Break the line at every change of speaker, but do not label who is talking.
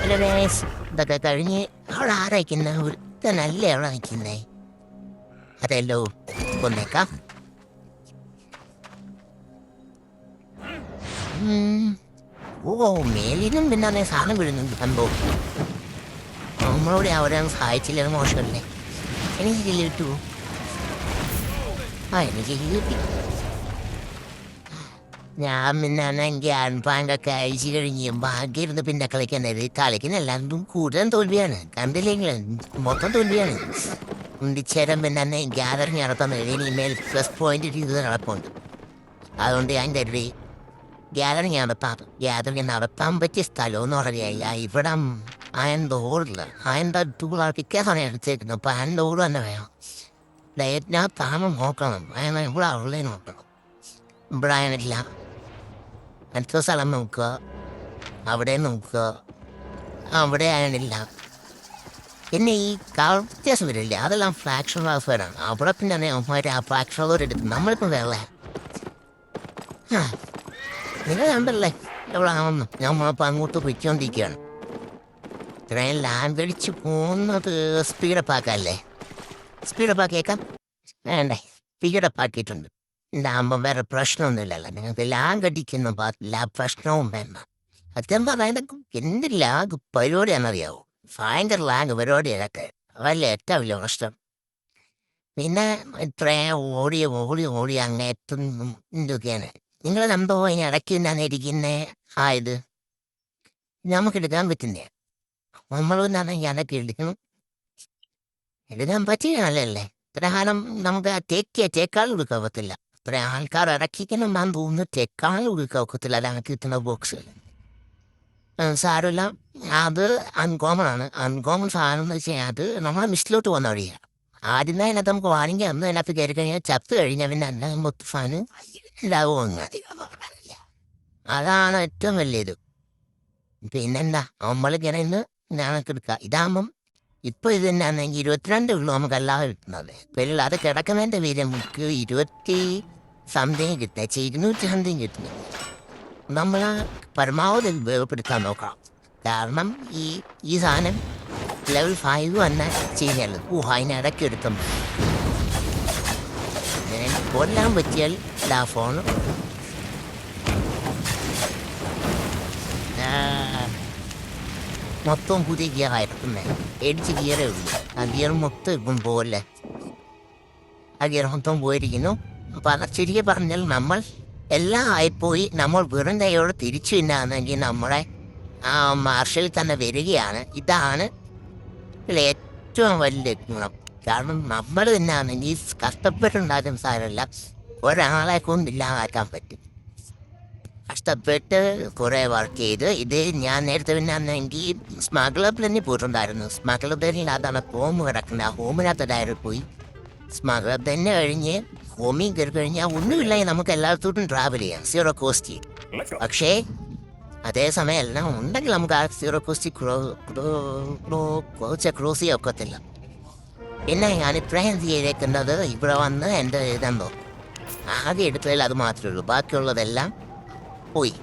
അല്ല വേസ് ഇതൊക്കെ കഴിഞ്ഞ് അവിടെ ആരായിക്കുന്ന ഒരുത്തനല്ലേ അവിടെ നിൽക്കുന്നേ? അതെല്ലോ കൊന്നേക്കാം. ഓ മേലിനും പിന്നെ സാധനം വീഴുന്നുണ്ട് സംഭവം. നമ്മളോട് അവരെ സഹായിച്ചില്ല, മോശമല്ലേ? എനിക്ക് കില്ല് കിട്ടൂ? എനിക്ക് കിട്ടി. ഞാൻ പിന്നെ എനിക്ക് അൺപാങ്കൊക്കെ അയച്ചു കഴിഞ്ഞ് ഭാഗ്യമായിരുന്നു പിന്നെ കളിക്കുന്നത്. കളിക്കുന്നല്ലാണ്ടും കൂടുതലും തോൽവിയാണ്. കണ്ടില്ലെങ്കിൽ മൊത്തം തോൽവിയാണ്. ചേരം പിന്നെ ഗ്യാതറിങ് നടത്തുന്ന ഇനിമേൽ പ്ലസ് പോയിന്റ് ചെയ്ത് നടപ്പുണ്ട്. അതുകൊണ്ട് ഞാൻ കരുതി ഗ്യാതറിങ് നടത്താൻ പറ്റിയ സ്ഥലമെന്ന് പറഞ്ഞാൽ ഇവിടെ അയൻ്റെ ഓടില്ല. അയൻ്റെ പിക്കാസാണ് എടുത്തേക്കുന്നത്. അപ്പോൾ അയൻ്റെ ഓട് തന്നെ വേണം. ഞാൻ താമം നോക്കണം. അയന ഇവിടെ ഉള്ളേ നോക്കണം. ഇവിടെ അയനില്ല. അടുത്ത സ്ഥലം നോക്കുക, അവിടെ നോക്കുക, അവിടെ അയണില്ല. പിന്നെ ഈ വ്യത്യാസം വരില്ല, അതെല്ലാം ഫ്രാക്ഷൻ വാഫറാണ്. അവിടെ പിന്നെ അവന്മാർ ആ ഫ്രാക്ഷനോട് എടുക്കും. നമ്മളിപ്പോൾ വേറെ നിങ്ങൾ കണ്ടല്ലേ എവിടെ ആവുന്നു. നമ്മളിപ്പോൾ അങ്ങോട്ട് പൊയ്ക്കൊണ്ടിരിക്കുകയാണ്. ഇത്രയും ലാൻഡ് അടിച്ച് പോകുന്നത് സ്പീഡപ്പാക്കല്ലേ? സ്പീഡപ്പാക്കിയേക്കാം വേണ്ടേ? സ്പീഡപ്പാക്കിയിട്ടുണ്ട്. ഇതാകുമ്പം വേറെ പ്രശ്നമൊന്നുമില്ലല്ലോ. നിങ്ങൾക്ക് ലാഗ് അടിക്കുന്ന പാട്ടില്ല, പ്രശ്നവും വേണ്ട. അതെന്താ പറയുന്നത്? എന്ത് ലാഗ് പരിപാടിയാണെന്നറിയാവോ? ഭയങ്കര ലാഗ് പരിപാടിയൊക്കെ അതല്ലേ ഏറ്റവും വലിയ പ്രശ്നം. പിന്നെ ഇത്രയും ഓടി അങ്ങ് എത്തുന്നു. എന്തൊക്കെയാണ് നിങ്ങളെ സംഭവം? ഇനി ഇടയ്ക്ക് എന്നാണ് ഇരിക്കുന്നത്? ഇത് നമുക്കെടുക്കാൻ പറ്റുന്നേ. നമ്മൾ എന്നാണെങ്കിൽ അതൊക്കെ എടുക്കാൻ പറ്റിയാണല്ലേ? ഇത്ര കാലം നമുക്ക് തേക്കാൾ കൊടുക്കാൻ പറ്റില്ല. ഇത്ര ആൾക്കാർ ഇറക്കിക്കണം ഞാൻ തോന്നുന്നു. തേക്കാൾ കൊടുക്കാൻ ഒക്കത്തില്ല. അതാണ് കിട്ടുന്ന ബോക്സ്. സാരമില്ല, അത് അൺകോമൺ ആണ്. അൺകോമൺ സാധനം എന്ന് വെച്ചാൽ അത് നമ്മളെ മിസ്സിലോട്ട് പോകുന്ന വഴിയാണ്. ആദ്യം തന്നെ അതിനകത്ത് നമുക്ക് വാങ്ങിക്കുക. അന്ന് അതിനകത്ത് കയറി കഴിഞ്ഞാൽ ചത്ത് കഴിഞ്ഞാൽ പിന്നെ അല്ല മൊത്തം സാധനം ഉണ്ടാവുമെന്ന് അതാണ് ഏറ്റവും വലിയത്. പിന്നെന്താ നമ്മളിങ്ങനെ ഇന്ന് ഞാനൊക്കെ എടുക്കുക. ഇതാകുമ്പം ഇപ്പോൾ ഇത് തന്നെയാണെങ്കിൽ 22 ഉള്ളൂ നമുക്ക് എല്ലാവരും കിട്ടുന്നത്. പിന്നെ അത് കിടക്കുന്നതിൻ്റെ പേര് നമുക്ക് 20 സംതിങ് കിട്ടുക, 200 സംതിങ് കിട്ടുന്നു. നമ്മൾ പരമാവധി ഉപയോഗപ്പെടുത്താൻ നോക്കാം. കാരണം ഈ സാധനം ലെവൽ 5 തന്നെ ചെയ്യുന്നത്. അതിനിടയ്ക്ക് എടുത്തും കൊല്ലാൻ പറ്റിയാൽ ഫോൺ മൊത്തം പുതിയ ഗിയറായിരിക്കുന്നേ. 8 ഗിയറേ ഉള്ളൂ. ആ ഗിയർ മൊത്തം ഇപ്പം പോലെ ആ ഗിയർ മൊത്തം പോയിരിക്കുന്നു. അപ്പം ശരിക്കും പറഞ്ഞാൽ നമ്മൾ എല്ലാം ആയിപ്പോയി. നമ്മൾ വെറും കൈയോടെ തിരിച്ചു തിന്നാണെങ്കിൽ നമ്മളെ ആ മാർഷൽ തന്നെ വരികയാണ്. ഇതാണ് ഏറ്റവും വലിയ ഗുണം. കാരണം നമ്മൾ തന്നെയാണെങ്കിൽ കഷ്ടപ്പെട്ടുണ്ടാക്കുന്ന സാധനമല്ല, ഒരാളെ കൊണ്ടില്ലാതാക്കാൻ പറ്റും. കഷ്ടപ്പെട്ട് കുറേ വർക്ക് ചെയ്ത് ഇത് ഞാൻ നേരത്തെ പിന്നെയാണെങ്കിൽ സ്മഗ്ലർ തന്നെ പോയിട്ടുണ്ടായിരുന്നു. സ്മഗ്ലർ തന്നെ അതാണ് ഹോം കിടക്കുന്നത്. ആ ഹോമിനകത്ത് ഡയറി പോയി സ്മഗ്ലർ തന്നെ കഴിഞ്ഞ് ഹോമിൽ കയറി കഴിഞ്ഞാൽ ഒന്നുമില്ലെങ്കിൽ നമുക്ക് എല്ലായിടത്തോട്ടും ട്രാവൽ ചെയ്യാം, 0 കോസ്റ്റ്. പക്ഷേ അതേസമയം എല്ലാം ഉണ്ടെങ്കിൽ നമുക്ക് ആ 0 കോസ്റ്റ് ക്രോസ് ചെയ്യാൻ ഒക്കത്തില്ല. പിന്നെ ഞാൻ ഇത്രയും ചെയ്തേക്കുന്നത് ഇവിടെ വന്ന് എൻ്റെ ഇതെന്തോ ആകെ എടുത്തതിൽ അത് മാത്രമേ ഉള്ളൂ. ബാക്കിയുള്ളതെല്ലാം പോയി.